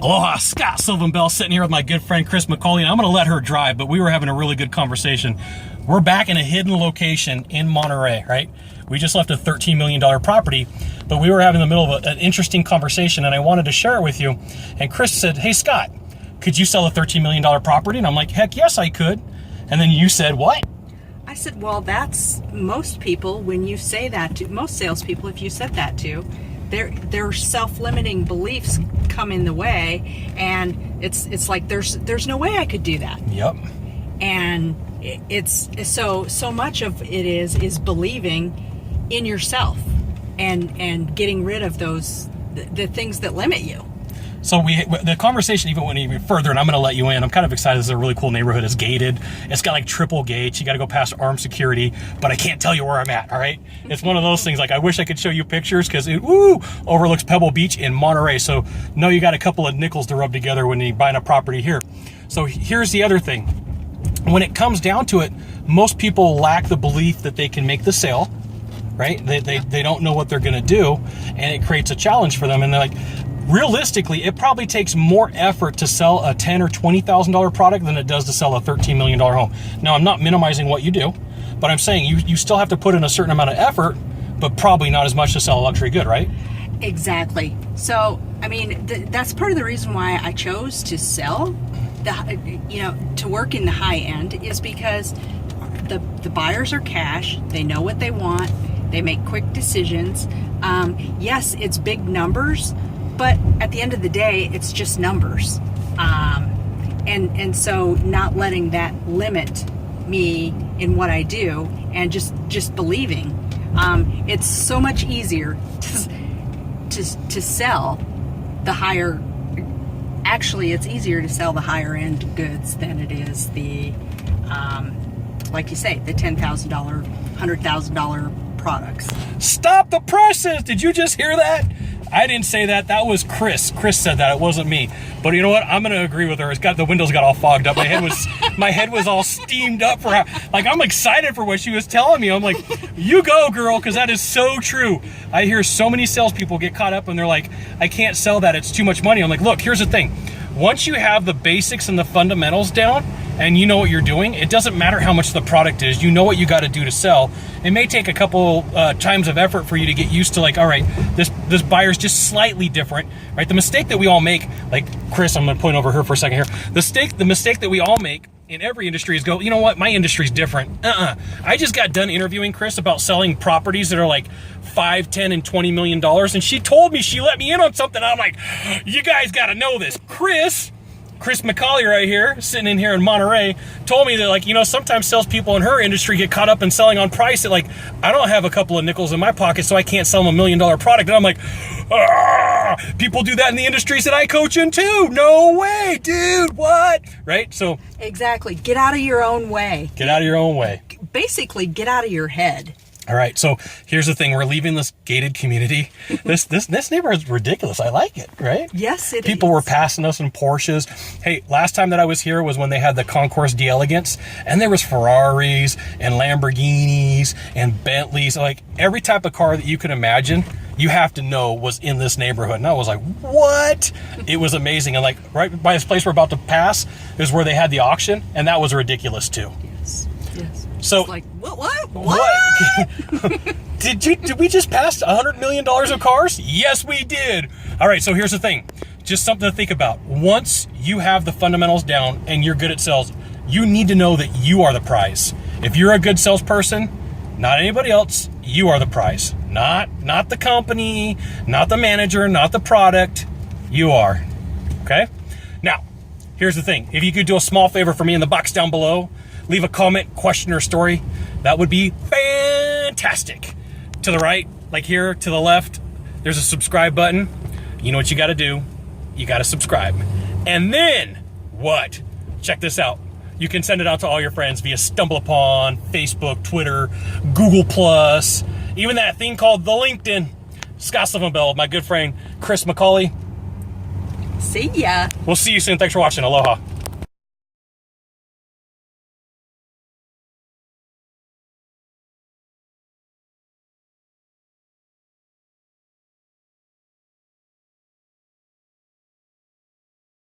Aloha, Scott Sylvan Bell sitting here with my good friend Chris McCauley, and I'm going to let her drive, but we were having a really good conversation. We're back in a hidden location in Monterey, right? We just left a $13 million property, but we were having the middle of an interesting conversation, and I wanted to share it with you. And Chris said, hey, Scott, could you sell a $13 million property? And I'm like, heck yes, I could. And then you said, what? I said, well, that's most people, when you say that to, most salespeople, if you said that to, their self-limiting beliefs come in the way, and it's like there's no way I could do that. Yep. And it's so much of it is believing in yourself and getting rid of those the things that limit you. So the conversation even went even further, and I'm going to let you in. I'm kind of excited. This is a really cool neighborhood. It's gated. It's got like triple gates. You got to go past armed security, but I can't tell you where I'm at, all right? It's one of those things, like I wish I could show you pictures because it overlooks Pebble Beach in Monterey. So no, you got a couple of nickels to rub together when you're buying a property here. So here's the other thing. When it comes down to it, most people lack the belief that they can make the sale, right? They don't know what they're going to do, and it creates a challenge for them. And they're like, realistically, it probably takes more effort to sell a $10,000 or $20,000 product than it does to sell a $13 million home. Now, I'm not minimizing what you do, but I'm saying you still have to put in a certain amount of effort, but probably not as much to sell a luxury good, right? Exactly. So, I mean, that's part of the reason why I chose to sell, to work in the high end, is because the buyers are cash. They know what they want. They make quick decisions. Yes, it's big numbers, but at the end of the day, it's just numbers. And so not letting that limit me in what I do, and just believing. It's so much easier to sell the higher, actually it's easier to sell the higher end goods than it is the, like you say, the $10,000, $100,000 products. Stop the presses! Did you just hear that? I didn't say that. That was Chris. Chris said that. It wasn't me. But you know what? I'm going to agree with her. The windows got all fogged up. My head was all steamed up for I'm excited for what she was telling me. I'm like, you go, girl, because that is so true. I hear so many salespeople get caught up and they're like, I can't sell that. It's too much money. I'm like, look, here's the thing. Once you have the basics and the fundamentals down and you know what you're doing, it doesn't matter how much the product is. You know what you got to do to sell. It may take a couple times of effort for you to get used to, like, all right, this buyer's just slightly different, right? The mistake that we all make, like Chris, I'm going to point over her for a second here. The mistake that we all make in every industry is go, you know what, my industry's different. I just got done interviewing Chris about selling properties that are like $5, $10, and $20 million, and she told me, she let me in on something. I'm like, you guys got to know this. Chris McCauley right here, sitting in here in Monterey, told me that, like, sometimes salespeople in her industry get caught up in selling on price that, like, I don't have a couple of nickels in my pocket, so I can't sell them $1 million product. And I'm like, people do that in the industries that I coach in too. No way, dude, what? Right? So exactly. Get out of your own way. Get out of your own way. Basically, get out of your head. All right, so here's the thing. We're leaving this gated community. This neighborhood is ridiculous. I like it, right? Yes, it is. People were passing us in Porsches. Hey, last time that I was here was when they had the Concourse d'Elegance, and there was Ferraris and Lamborghinis and Bentleys. Like, every type of car that you can imagine, you have to know was in this neighborhood. And I was like, what? It was amazing. And like right by this place we're about to pass is where they had the auction, and that was ridiculous too. Yes. So it's like, what? Did we just pass $100 million of cars? Yes, we did. All right, so here's the thing. Just something to think about. Once you have the fundamentals down and you're good at sales, you need to know that you are the prize. If you're a good salesperson, not anybody else, you are the prize. Not the company, not the manager, not the product. You are. Okay? Now, here's the thing. If you could do a small favor for me in the box down below, leave a comment, question, or story. That would be fantastic. To the right, like here, to the left, there's a subscribe button. You know what you got to do? You got to subscribe. And then what? Check this out. You can send it out to all your friends via StumbleUpon, Facebook, Twitter, Google+, even that thing called the LinkedIn. Scott Sylvan Bell, my good friend Chris McCauley. See ya. We'll see you soon. Thanks for watching. Aloha.